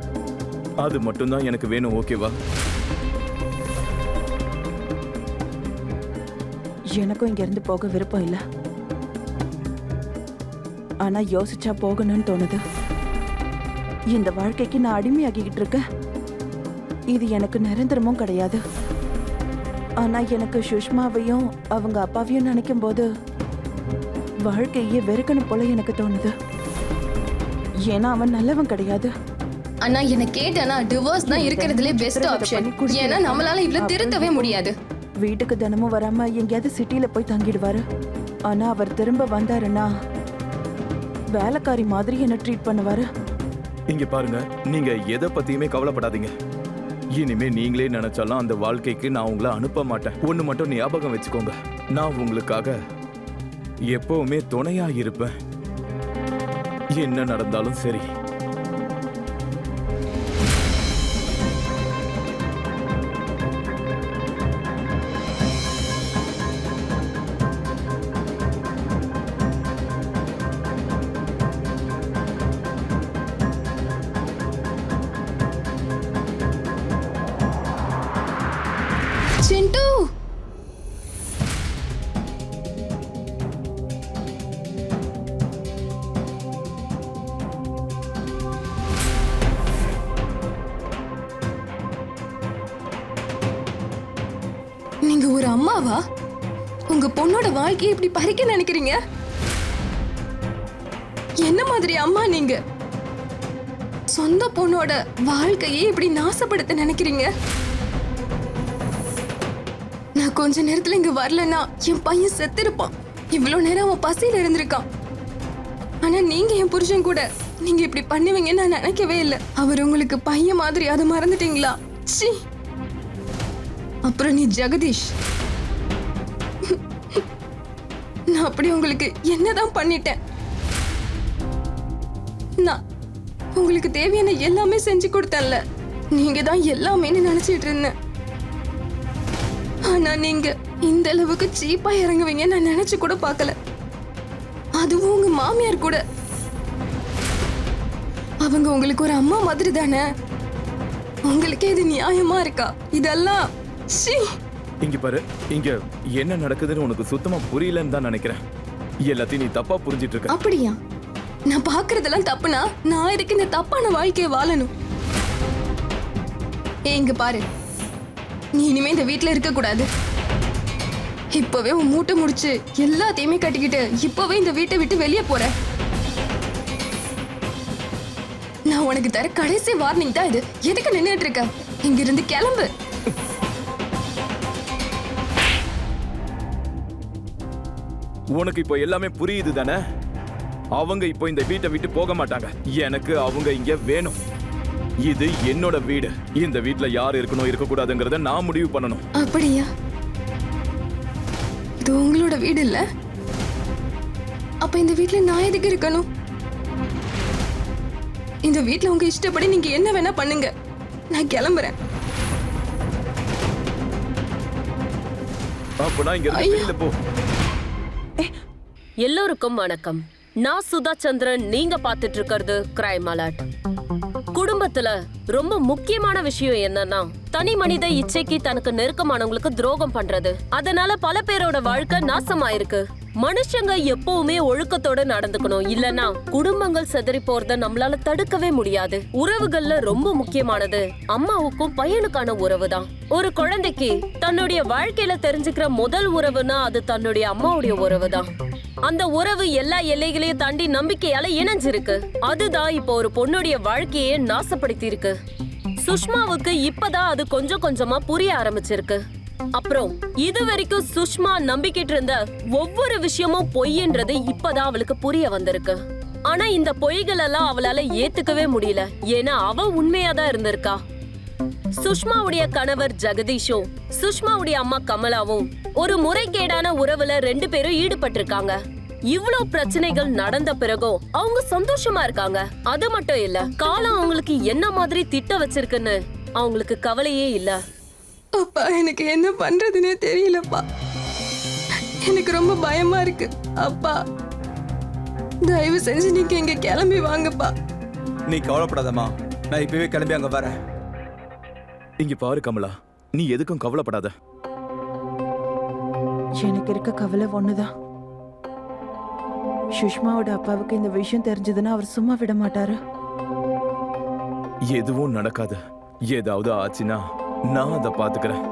அது மட்டும்தான் எனக்கு வேணும். ஓகேவா? எனக்கும் இங்க இருந்து போக விருப்பம் இல்ல. ஆனா யோசிச்சா போகணும்னு தோணுது. இந்த வாழ்க்கைக்கு நான் அடிமையாகிக்கிட்டு இருக்கேன். இது எனக்கு நிரந்தரமும் கிடையாது. ஆனா எனக்கு சுஷ்மாவையும் அவங்க அப்பாவையும் நினைக்கும் போது வாழ்க்கையே வெறுக்கணும் போல எனக்கு தோணுது. ஏன்னா அவன் நல்லவன் கிடையாது. ஆனா என்ன கேட்டனா டிவோர்ஸ் தான் இருக்கிறதுலே பெஸ்ட் ஆப்ஷன். ஏன்னா நம்மளால இவ்வளவு திருத்தவே முடியாது. வீட்டுக்கு தினமும் வராம எங்கேயாவது சிட்டில போய் தங்கிடுவாரு. ஆனா அவர் திரும்ப வந்தாருன்னா வேலைக்காரி மாதிரி என்ன ட்ரீட் பண்ணுவாரு. இங்க பாருங்க, நீங்க எதை பத்தியுமே கவலைப்படாதீங்க. இனிமே நீங்களே நினைச்சாலும் அந்த வாழ்க்கைக்கு நான் உங்களை அனுப்ப மாட்டேன். ஒண்ணு மட்டும் ஞாபகம் வச்சுக்கோங்க, நான் உங்களுக்காக எப்பவுமே துணையா இருப்பேன். என்ன நடந்தாலும் சரி. சிண்டு, நீங்க ஒரு அம்மாவா? உங்க பொண்ணோட வாழ்க்கையை இப்படி பறிக்க நினைக்கிறீங்க? என்ன மாதிரி அம்மா நீங்க? சொந்த பொண்ணோட வாழ்க்கையை இப்படி நாசப்படுத்த நினைக்கிறீங்க? நான் கொஞ்ச நேரத்துல இங்க வரலன்னா என் பையன் செத்திருப்பான். இவ்வளவு நேரம் அவன் பசியில இருந்திருக்கான். ஆனா நீங்க என் புருஷன் கூட நீங்க இப்படி பண்ணுவீங்கன்னு நான் நினைக்கவே இல்லை. அவர் உங்களுக்கு பையன் மாதிரி, அதை மறந்துட்டீங்களா? ச்சீ. அப்புறம் நீ ஜெகதீஷ், நான் அப்படி உங்களுக்கு என்னதான் பண்ணிட்டேன்? நான் உங்களுக்கு தேவையான எல்லாமே செஞ்சு கொடுத்தேன்ல. நீங்க தான் எல்லாமே நினைச்சிட்டு இருந்தேன். ஆனா நீங்க இந்த அளவுக்கு சீப்பா இறங்குவீங்க நான் நினைச்சு கூட பார்க்கல. அதுவும் உங்க மாமியார் கூட. அவங்க உங்களுக்கு ஒரு அம்மா மாதிரி தானே. உங்களுக்கே இது நியாயமா இருக்கா? இதெல்லாம் சீ. இங்க பாரு, இங்க என்ன நடக்குதுன்னு உனக்கு சுத்தமா புரியலன்னு தான் நினைக்கிறேன். எல்லாத்தையும் நீ தப்பா புரிஞ்சிட்டு இருக்க. அப்படியா? நான் பாக்குறதெல்லாம் தப்புனா நான் இதுக்கு இந்த தப்பான வாழ்க்கையை வாழணும். இங்க பாரு, நீ இனிமே இந்த வீட்டுல இருக்க கூடாது. இப்பவே உன் மூட்டை முடிச்சு எல்லாத்தையுமே கட்டிக்கிட்டு இப்பவே இந்த வீட்டை விட்டு வெளியே போற. நான் உனக்கு தர கடைசி வார்னிங் தான் இது. எதுக்கு நின்னுட்டு இருக்க? இங்க இருந்து கிளம்பு. உனக்கு இப்போ எல்லாமே புரியுது தானே? அவங்க இப்போ இந்த வீட்டை விட்டு போக மாட்டாங்க. எனக்கு அவங்க இங்க வேணும். இது என்னோட வீடு. இந்த வீட்ல யார் இருக்கணும் இருக்க கூடாதுங்கறத நான் முடிவு பண்ணணும். அப்படியா? இது உங்களோட வீடு இல்ல? அப்ப இந்த வீட்ல நான் எதுக்கு இருக்கணும்? இந்த வீட்ல உங்க இஷ்டப்படி நீங்க என்ன வேணா பண்ணுங்க. நான் கிளம்புறேன். அப்ப நான் இங்க இருந்து வெளியில போ. எல்லோருக்கும் வணக்கம். நான் சுதா சந்திரன். நீங்க பார்த்துட்டு இருக்கிறது கிரைம் அலர்ட். குடும்ப குடும்பத்துல ரொம்ப முக்கியமான விஷயம் என்னன்னா தனி மனித இச்சைக்கு தனக்கு நெருக்கமானவங்களுக்கு துரோகம் பண்றது. அதனால பல பேரோட வாழ்க்கை நாசமாயிருக்கு. மனுஷங்க எப்பவுமே ஒழுக்கத்தோட நடந்துக்கணும், இல்லனா குடும்பங்கள் சிதறி போறத நம்மளால தடுக்கவே முடியாது. உறவுகள்ல ரொம்ப முக்கியமானது அம்மாவுக்கும் பையனுக்கான உறவு தான். ஒரு குழந்தைக்கு தன்னுடைய வாழ்க்கையில தெரிஞ்சுக்கிற முதல் உறவுனா அது தன்னுடைய அம்மாவுடைய உறவு தான். அந்த உறவு எல்லா எல்லைகளையும் தாண்டி நம்பிக்கையால இணைஞ்சிருக்கு. அதுதான் இப்போ ஒரு பொண்ணுடைய வாழ்க்கையே நாசப்படுத்தி இருக்கு. சுஷ்மாவுக்கு இப்பதான் அது கொஞ்சம் கொஞ்சமா புரிய ஆரம்பிச்சிருக்கு. அப்புறம் இது வரைக்கும் சுஷ்மா நம்பிக்கிட்டு இருந்த ஒவ்வொரு விஷயமும் பொய்ன்றது இப்பதான் அவளுக்கு புரிய வந்திருக்கு. ஆனா இந்த பொய்கள் எல்லாம் அவளால ஏத்துக்கவே முடியல, ஏன்னா அவ உண்மையாதான் இருந்திருக்கா. சுஷ்மாவுடைய கணவர் ஜெகதீஷும் சுஷ்மாவுடைய அம்மா கமலாவும் ஒரு முறைகேடான உறவுல 2 பேரும் ஈடுபட்டிருக்காங்க. இவ்ளோ பிரச்சனைகள் நடந்த பிறகும் அவங்க சந்தோஷமா இருக்காங்க. அது மட்டும் இல்ல, காலம் அவங்களுக்கு என்ன மாதிரி திட்ட வச்சிருக்குன்னு அவங்களுக்கு கவலையே இல்ல. அப்பா, எனக்கு என்ன பண்றதுன்னே தெரியலப்பா. எனக்கு ரொம்ப பயமா இருக்கு. அப்பா, தயவு செஞ்சு நீங்க இங்க கிளம்பி வாங்கப்பா. நீ கவலைப்படாதம்மா, நான் இப்பவே கிளம்பி அங்க வரேன். இங்க பாரு கமலா, நீ எதுக்கும் கவலைப்படாத. எனக்கு இருக்க கவலை ஒண்ணுதான். சுஷ்மாவோட அப்பாவுக்கு இந்த விஷயம் தெரிஞ்சதுன்னா அவர் சும்மா விட மாட்டாரு. எதுவும் நடக்காது. ஏதாவது ஆச்சுன்னா நான் அதை பாத்துக்கிறேன்.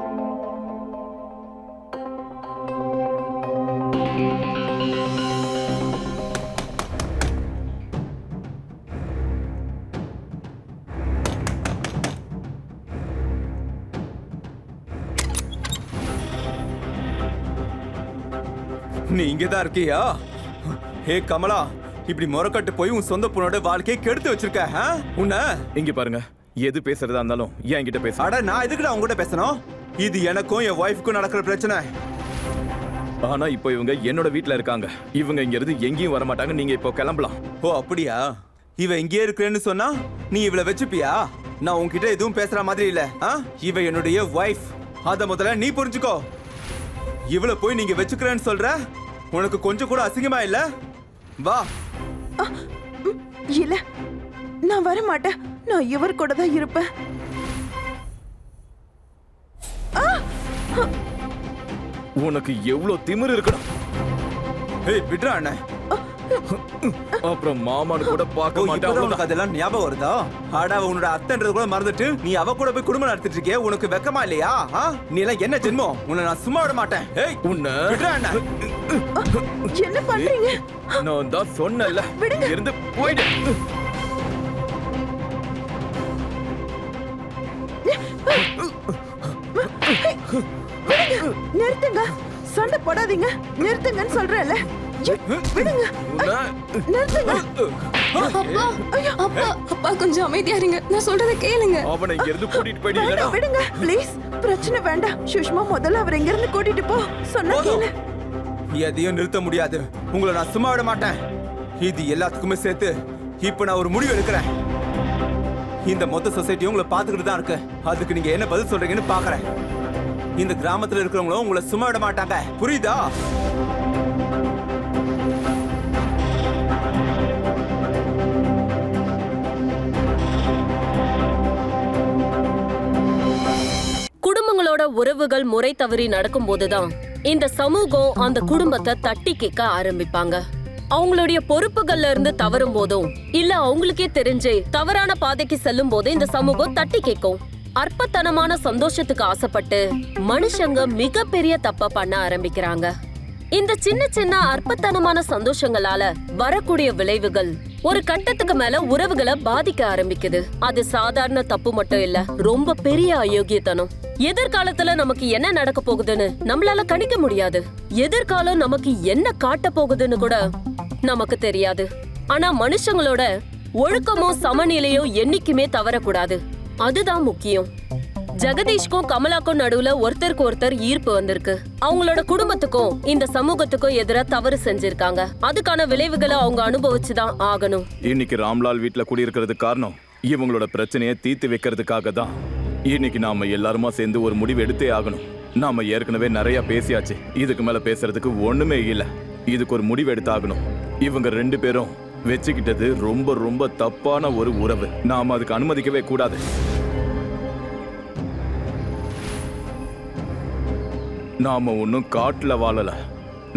நீ இங்கதான் இருக்கியா? ஹே கமலா, இப்படி முறக்கட்டு போய் உன் சொந்த பொண்ணோட வாழ்க்கையை கெடுத்து வச்சிருக்க. உன்ன இங்க பாருங்க, எது பேசுறதா இருந்தாலும் என்கிட்ட பேச. அட, நான் எதுக்குடா உங்ககிட்ட பேசணும்? இது எனக்கும் என் ஒய்ஃப்க்கும் நடக்கிற பிரச்சனை. ஆனா இப்போ இவங்க என்னோட வீட்ல இருக்காங்க. இவங்க இங்க இருந்து எங்கேயும் வர மாட்டாங்க. நீங்க இப்போ கிளம்பலாம். ஓ அப்படியா? இவ இங்கே இருக்கிறேன்னு சொன்னா நீ இவளை வச்சுப்பியா? நான் உன்கிட்ட எதுவும் பேசுற மாதிரி இல்ல. இவ என்னுடைய ஒய்ஃப், அத முதல்ல நீ புரிஞ்சுக்கோ. இவளை போய் நீங்க வச்சுக்கிறேன்னு சொல்ற, உனக்கு கொஞ்சம் கூட அசிங்கமா இல்ல? வா. இல்ல, நான் வர மாட்டேன். நான் இவர் கூட தான் இருப்பேன். உனக்கு எவ்வளவு திமிரு இருக்கணும். ஏய் விட்றா அண்ணே. அப்புறம் மாமான்னு கூட பார்க்க மாட்டேன். உனக்கு அதெல்லாம் ஞாபகம் வருதா? ஆடா, உன்னோட அத்தைன்றது கூட மறந்துட்டு நீ அவ கூட போய் குடும்பம் நடத்திட்டு இருக்கியே, உனக்கு வெக்கமா இல்லையா? நீ எல்லாம் என்ன ஜென்மம்? உன்னை நான் சும்மா விட மாட்டேன். ஏய் உன்னை விட்றா அண்ணே. என்ன பண்றீங்க? நான் தான் சொன்னேன்ல, இருந்து போயிடு. நிறுத்துங்க, சண்டை போடாதீங்க. நிறுத்துங்கன்னு சொல்றேன்ல. விடுங்க, நிறுத்துங்க. அப்பா, அப்பா, அப்பா கொஞ்சம் அமைதியா இருங்க. நான் சொல்றதை கேளுங்க. அவனை இங்க இருந்து கூட்டிட்டு போயிடுங்க. விடுங்க ப்ளீஸ். பிரச்சனை வேண்டாம். சுஷ்மா, முதல்ல அவர் இங்க இருந்து கூட்டிட்டு போ. சொன்னா கேளு. எதையும் நிறுத்த முடியாது. உங்களை நான் சும்மா விட மாட்டேன். இது எல்லாத்துக்குமே சேர்த்து இப்ப நான் ஒரு முடிவு எடுக்கிறேன். இந்த மொத்த சொசைட்டி உங்களை பாத்துக்கிட்டு தான் இருக்கு. அதுக்கு நீங்க என்ன பதில் சொல்றீங்கன்னு பாக்குறேன். இந்த கிராமத்துல இருக்கிறவங்களும் உங்களை சும்மா விட மாட்டாங்க, புரியுதா? குடும்பங்களோட உறவுகள் முறை தவறி நடக்கும் போதுதான் இந்த சமூகம் அந்த குடும்பத்தை தட்டி கேட்க ஆரம்பிப்பாங்க. அவங்களுடைய பொறுப்புகள்ல இருந்து தவறும் போதும் இல்ல அவங்களுக்கே தெரிஞ்சே தவறான பாதைக்கு செல்லும் போது இந்த சமூகம் தட்டி கேட்கும். அற்பத்தனமான சந்தோஷத்துக்கு ஆசைப்பட்டு மனுஷங்க மிகப்பெரிய தப்ப பண்ண ஆரம்பிக்கிறாங்க. இந்த சின்ன சின்ன அற்பத்தனமான சந்தோஷங்களால வரக்கூடிய விளைவுகள் ஒரு கட்டத்துக்கு மேல உறவுகளை பாதிக்க ஆரம்பிக்குது. அது சாதாரண தப்பு மட்டும் இல்ல, ரொம்ப பெரிய அயோக்கியத்தனம். எதிர்காலத்துல நமக்கு என்ன நடக்க போகுதுன்னு நம்மளால கணிக்க முடியாது. எதிர்காலம் நமக்கு என்ன காட்ட போகுதுன்னு கூட நமக்கு தெரியாது. ஆனா மனுஷங்களோட ஒழுக்கமும் சமநிலையும் என்னைக்குமே தவறக்கூடாது. அதுதான் முக்கியம். ஜெகதீஷ்க்கும் கமலாக்கும் நடுவுல ஒருத்தருக்கு ஒருத்தர் ஈர்ப்பு வந்திருக்கு. அவங்களோட குடும்பத்துக்கும் இந்த சமூகத்துக்கும் எதிராக தவறு செஞ்சிருக்காங்க. அதுக்கான விளைவுகளை அவங்க அனுபவிச்சுதான் ஆகணும். இன்னைக்கு ராம்லால் வீட்டுல குடியிருக்கிறதுக்கு காரணம் இவங்களோட பிரச்சனையை தீர்த்து வைக்கிறதுக்காக தான். இன்னைக்கு நாம எல்லாருமா சேர்ந்து ஒரு முடிவு எடுத்தே ஆகணும். நாம ஏற்கனவே நிறைய பேசியாச்சு. இதுக்கு மேல பேசுறதுக்கு ஒண்ணுமே இல்ல. இதுக்கு ஒரு முடிவு எடுத்தாகணும். இவங்க 2 பேரும் வச்சுக்கிட்டது ரொம்ப ரொம்ப தப்பான ஒரு உறவு. நாம அதுக்கு அனுமதிக்கவே கூடாது. நாம ஒன்னும் காட்டுல வாழல.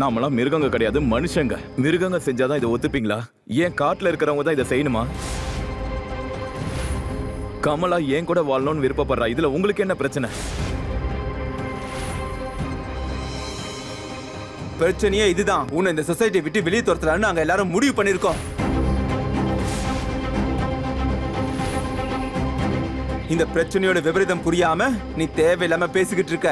நாமெல்லாம் மிருகங்க கிடையாது, மனுஷங்க. மிருகங்க செஞ்சாதான் இதை ஒத்துப்பீங்களா? ஏன் காட்டுல இருக்கிறவங்க தான் இதை செய்யணுமா? கமலா ஏன் கூட வாழணும்னு விருப்பப்படுறா. இதுல உங்களுக்கு என்ன பிரச்சனை? பிரச்சனையே இதுதான். உன்னை இந்த சொசைட்டியை விட்டு வெளியே துரத்துறான்னு நாங்க எல்லாரும் முடிவு பண்ணிருக்கோம். இந்த பிரச்சனையோட விபரீதம் புரியாம நீ தேவையில்லாம பேசிக்கிட்டு இருக்க.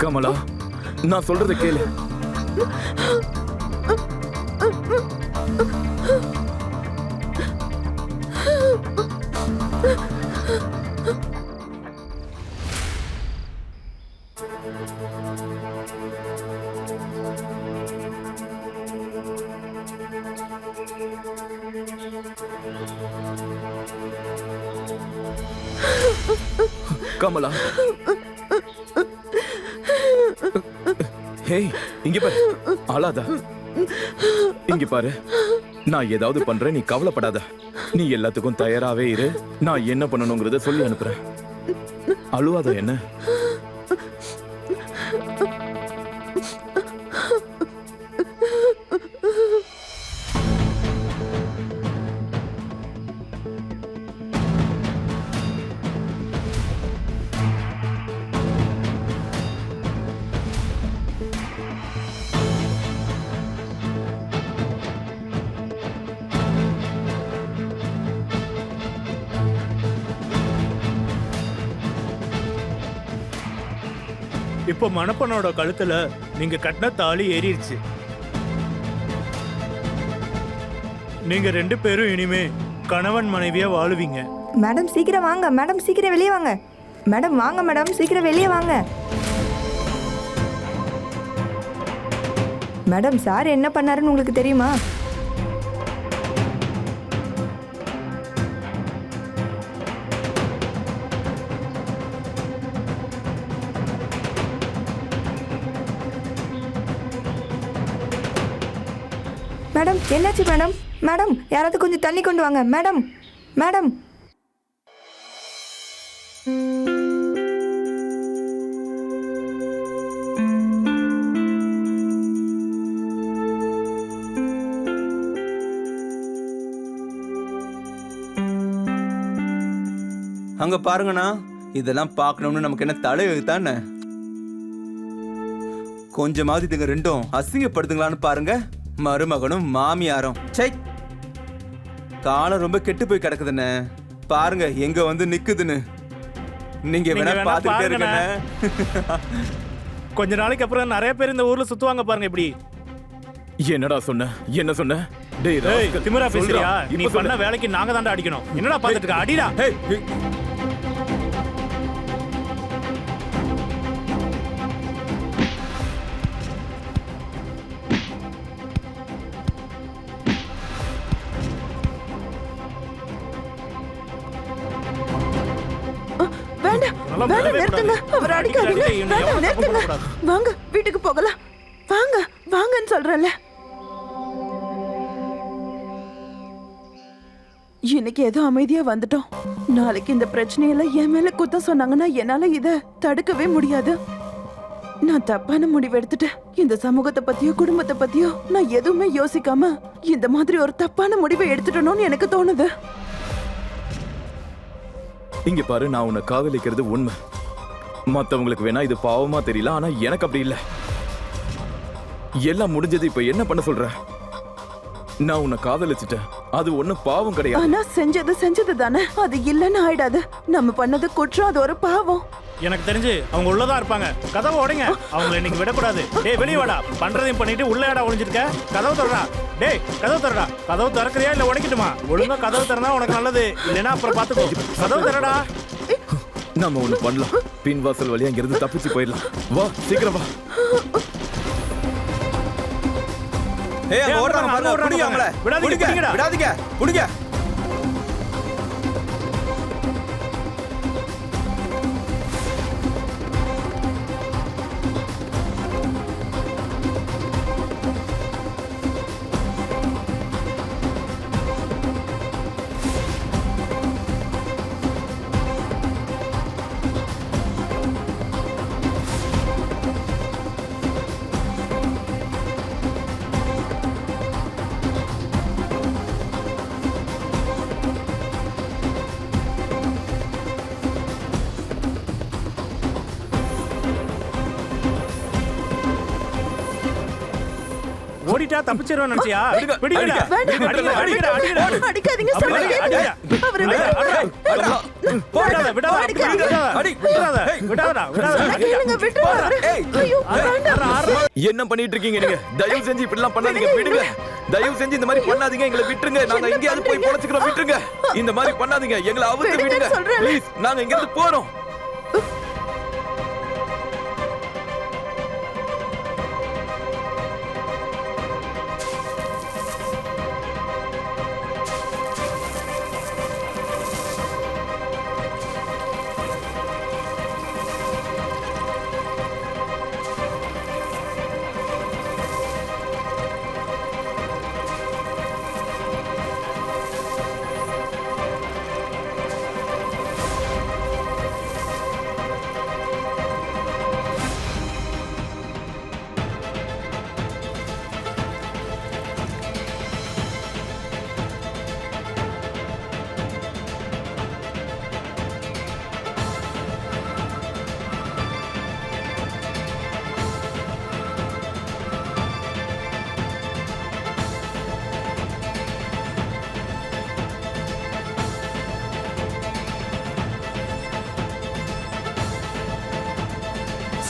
கமலா, நான் சொல்றதை கேளு. கமலா, ஹே, இங்க பாரு. அழாதா. இங்க பாரு, நான் ஏதாவது பண்றேன், நீ கவலைப்படாத. நீ எல்லாத்துக்கும் தயாராவே இரு. நான் என்ன பண்ணணுங்கிறத சொல்லி அனுப்புறேன். அழுவாத என்ன. இப்போ மணப்பனோட கழுத்துல நீங்க கட்டின தாலி ஏறிடுச்சு. நீங்க 2 பேரும் இனிமே கணவன் மனைவியா வாழுவீங்க. மேடம் சீக்கிரம் வாங்க. மேடம் சீக்கிரம் வெளியே வாங்க. மேடம் வாங்க. மேடம் சீக்கிரம் வெளியே வாங்க. மேடம் சார் என்ன பண்ணாருன்னு உங்களுக்கு தெரியுமா? மேடம் என்னாச்சு மேடம்? மேடம் யாராவது கொஞ்சம் தண்ணி கொண்டு வாங்க. மேடம் மேடம் அங்க பாருங்கண்ணா, இதெல்லாம் பார்க்கணும்னு நமக்கு என்ன தலை எழுத்தானே? கொஞ்சமாவது இதுங்க ரெண்டும் அசிங்கப்படுத்துங்களான்னு பாருங்க. மருமகனும் மாமியாரும் சை, காலம் ரொம்ப கெட்டு போய் கிடக்குதுன்னு பாருங்க எங்க வந்து நிக்குதுன்னு. நீங்க வேணா பாத்துக்கிட்டே இருக்கண்ணே. கொஞ்ச நாளைக்கு அப்புறம் நிறைய பேர் இந்த ஊர்ல சுத்துவாங்க பாருங்க. இப்படி என்னடா சொன்ன? என்ன சொன்ன? டேய், திமிரா பேசுறியா? நீ பண்ண வேலைக்கு நாங்க தாண்டா அடிக்கணும். என்னடா பாத்துட்டு இருக்க? அடிடா. அவர் அடிக்காதீங்க. அடிக்காதீங்க, இன்னும் வேண்டாம், எவ்வளவு தப்பு நிறுத்துங்க. பண்ணக்கூடாது. வாங்க வீட்டுக்கு போகலாம். வாங்க வாங்கன்னு சொல்றேன்ல. இன்னைக்கு ஏதோ அமைதியா வந்துட்டோம். நாளைக்கு இந்த பிரச்சனையில என் மேல குத்தம் சொன்னாங்கன்னா என்னால இத தடுக்கவே முடியாது. நான் தப்பான முடிவு எடுத்துட்டேன். இந்த சமூகத்தை பத்தியோ குடும்பத்தை பத்தியோ நான் எதுவுமே யோசிக்காம இந்த மாதிரி ஒரு தப்பான முடிவை எடுத்துட்டணும்னு எனக்கு தோணுது. இங்க பாரு, நான் உன்னை காதலிக்கிறது உண்மை. மத்தவங்களுக்கு வேணா இது பாவமா தெரியல, ஆனா எனக்கு அப்படி இல்ல. எல்லாம் முடிஞ்சது, இப்ப என்ன பண்ண சொல்ற? நான் உன்னை காதலிச்சிட்டேன், அது ஒண்ணும் பாவம் கிடையாது. ஆனா செஞ்சது தானே, அது இல்லன்னு ஆயிடாது. நம்ம பண்ணது குற்றம், அது ஒரு பாவம். எனக்கு தெரிஞ்சு அவங்க உள்ளதா இருப்பாங்க. கதவை உடைங்க, அவங்களை இன்னைக்கு விடக்கூடாது. டேய் வெளியே வாடா, பண்றதையும் பண்ணிட்டு உள்ள ஏடா ஒளிஞ்சிருக்க? கதவு திறடா. டேய் கதவு திறடா. கதவு திறக்கறியா இல்ல உடைக்கட்டுமா? ஒழுங்கா கதவு திறந்தா உனக்கு நல்லது, இல்லைன்னா அப்புறம் பாத்துக்கோ. கதவு திறடா. நாம ஒண்ணு பண்ணலாம், பின்வாசல் வழியா இங்க இருந்து தப்பிச்சு போயிடலாம். வா சீக்கிரம் வா. ஏய் அங்க ஓடுறாங்க பாருங்க, புடிங்க அவங்கள. விடாதீங்க, விடாதீங்க, புடிங்க. ஓடிட்டா தப்பிச்சிருவேன் நினைச்சியா? பிடிங்கடா. வேண்டாம். அடிங்கடா, அடிங்கடா, அடிங்கடா. அடிக்காதீங்க, சொல்றத கேளுங்க. அவரை விடாதீங்க. விடாத, விடாத, விடாதடா, சொல்றத கேளுங்க, விட்டுருங்க அவரை. ஐயோ, வேண்டாம். என்ன பண்ணிட்டு இருக்கீங்க நீங்க? தயவு செஞ்சு இப்படி எல்லாம் பண்ணாதீங்க, விடுங்க. தயவு செஞ்சு இந்த மாதிரி பண்ணாதீங்க, எங்களை விட்டுருங்க. நாங்க எங்கேயாவது போய் பொழைச்சுக்கிறோம், விட்டுருங்க. இந்த மாதிரி பண்ணாதீங்க, எங்களை அவுத்து விடுங்க ப்ளீஸ். நாங்க இங்க இருந்து போறோம்.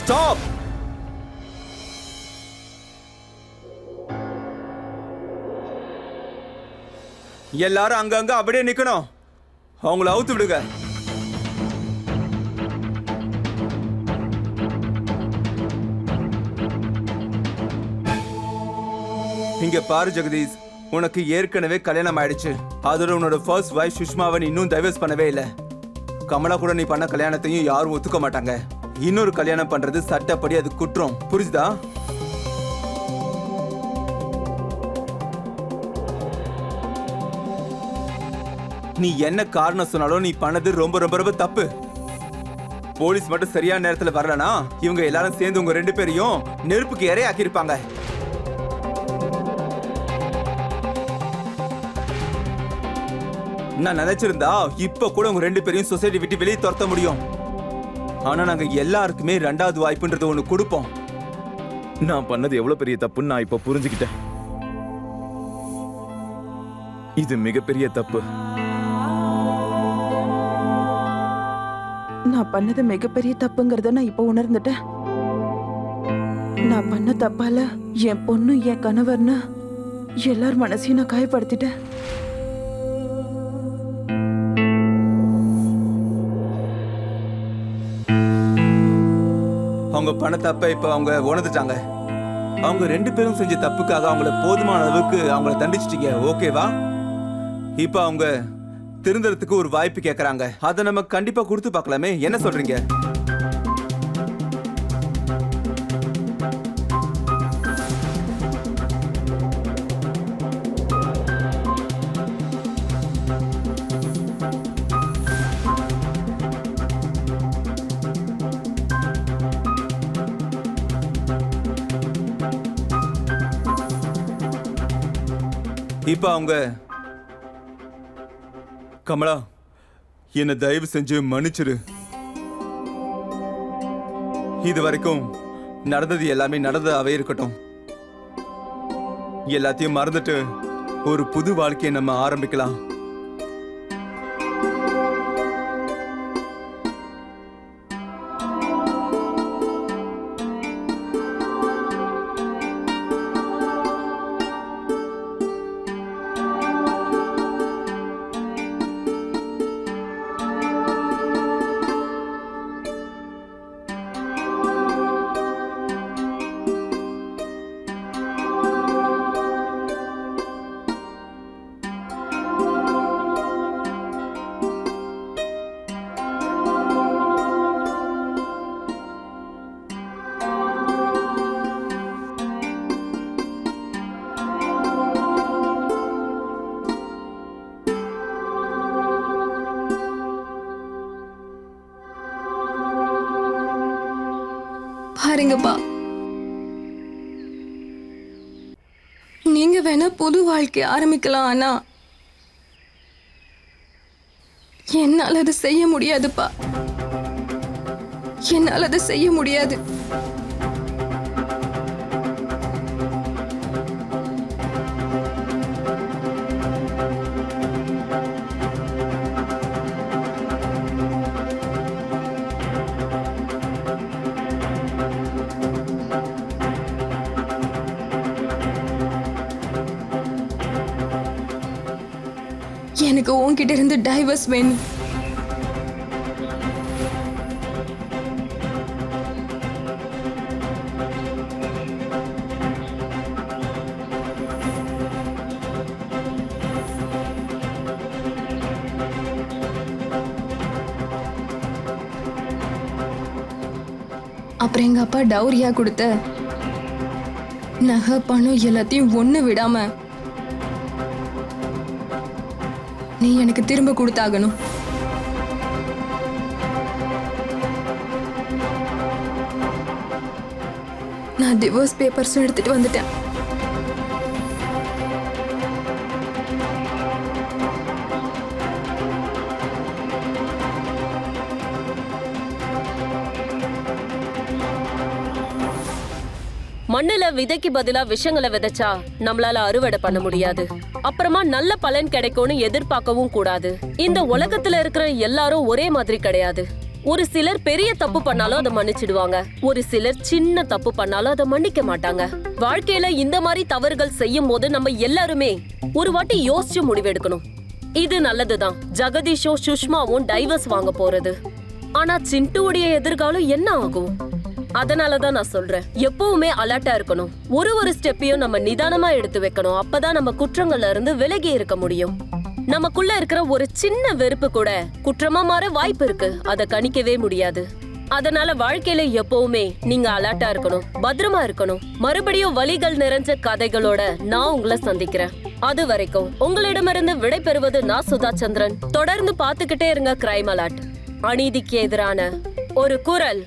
ஸ்டாப். எல்லாரும் அங்கங்க அப்படியே நிக்கணும். அவங்கள அவுத்து விடுங்க. இங்க பாரு ஜெகதீஷ், உனக்கு ஏற்கனவே கல்யாணம் ஆயிடுச்சு. அதோட உன்னோட ஃபர்ஸ்ட் வைஃப் சுஷ்மாவை நீ இன்னும் டைவர்ஸ் பண்ணவே இல்லை. கமலா கூட நீ பண்ண கல்யாணத்தையும் யாரும் ஒத்துக்க மாட்டாங்க. இன்னொரு கல்யாணம் பண்றது சட்டப்படி அது குற்றம், புரிஞ்சுதா? நீ என்ன காரணம் சொன்னாலும் நீ பண்ணது ரொம்ப ரொம்ப ரொம்ப தப்பு. போலீஸ் மட்டும் சரியான நேரத்துல வரலனா இவங்க எல்லாரும் சேர்ந்து உங்க ரெண்டு பேரையும் நெருப்புக்கு இரையாக்கி இருப்பாங்க. நான் நினைச்சிருந்தா இப்ப கூட உங்க ரெண்டு பேரையும் சொசைட்டி விட்டு வெளியே துரத்த முடியும். ஆனா நாங்க எல்லாருக்குமே ரெண்டாவது வாய்ப்புன்றது ஒண்ணு கொடுப்போம். நான் பண்ணது எவ்வளவு பெரிய தப்புன்னு நான் இப்ப புரிஞ்சுக்கிட்டேன். இது மிகப்பெரிய தப்பு. நான் பண்ணது மிகப்பெரிய தப்புங்கிறத நான் இப்ப உணர்ந்துட்டேன். நான் பண்ண தப்பால என் பொண்ணு என் கணவர்னு எல்லார் மனசையும் நான் காயப்படுத்திட்டேன். அவங்க பண்ண தப்ப இப்ப அவங்க உணர்ந்துட்டாங்க. அவங்க ரெண்டு பேரும் செஞ்ச தப்புக்காக அவங்கள போதுமான அளவுக்கு அவங்கள தண்டிச்சிட்டீங்க, ஓகேவா? இப்ப அவங்க திருந்தறதுக்கு ஒரு வாய்ப்பு கேக்குறாங்க. அதை நம்ம கண்டிப்பா கொடுத்து பார்க்கலாமே, என்ன சொல்றீங்க? இப்ப அவங்க கமலா என்னை தயவு செஞ்சு மன்னிச்சிரு. இது வரைக்கும் நடந்தது எல்லாமே நடந்ததாவே இருக்கட்டும். எல்லாத்தையும் மறந்துட்டு ஒரு புது வாழ்க்கையை நம்ம ஆரம்பிக்கலாம். பாருங்கப்பா, நீங்க வேணா புது வாழ்க்கை ஆரம்பிக்கலாம், ஆனா என்னால அதை செய்ய முடியாதுப்பா. என்னால அதை செய்ய முடியாது. எனக்கு உன்கிட்ட இருந்து டைவர்ஸ் வேணும். அப்புறம் எங்க அப்பா டௌரியா கொடுத்த நகை பணம் எல்லாத்தையும் ஒண்ணு விடாம நீ எனக்கு திரும்ப கொடுத்தாகணும். நான் டிவோர்ஸ் பேப்பர்ஸும் எடுத்துட்டு வந்துட்டேன். மண்ணுல விதைக்கு பதிலா விஷங்களை விதைச்சா நம்மளால அறுவடை பண்ண முடியாது. அப்புறமா நல்ல பலன் கிடைக்கும்னு எதிர்பார்க்கவும் கூடாது. இந்த உலகத்துல இருக்கிற எல்லாரும் ஒரே மாதிரி கிடையாது. ஒரு சிலர் பெரிய தப்பு பண்ணாலும் அதை மன்னிச்சிடுவாங்க, ஒரு சிலர் சின்ன தப்பு பண்ணாலும் அதை மன்னிக்க மாட்டாங்க. வாழ்க்கையில இந்த மாதிரி தவறுகள் செய்யும் போது நம்ம எல்லாருமே ஒரு வாட்டி யோசிச்சு முடிவெடுக்கணும். இது நல்லதுதான், ஜெகதீஷும் சுஷ்மாவும் டைவர்ஸ் வாங்க போறது. ஆனா சிண்டுவுடைய எதிர்காலம் என்ன ஆகும்? அதனாலதான் நான் சொல்றேன், எப்பவுமே அலர்ட்டா இருக்கணும். ஒரு ஸ்டெப்பையும் நம்ம நிதானமா எடுத்து வைக்கணும். அப்பதான் நம்ம குற்றங்கள்ல இருந்து விலகி இருக்க முடியும். நமக்குள்ள இருக்கிற ஒரு சின்ன வெறுப்பு கூட குற்றமா மாற வாய்ப்பு இருக்கு, அதை கணிக்கவே முடியாது. அதனால வாழ்க்கையில எப்பவுமே நீங்க அலர்ட்டா இருக்கணும், பத்திரமா இருக்கணும். மறுபடியும் வலிகள் நிறைஞ்ச கதைகளோட நான் உங்களை சந்திக்கிறேன். அது வரைக்கும் உங்களிடமிருந்து விடை பெறுவது நான் சுதா சந்திரன். தொடர்ந்து பாத்துக்கிட்டே இருங்க கிரைம் அலர்ட். அநீதிக்கு எதிரான ஒரு குரல்.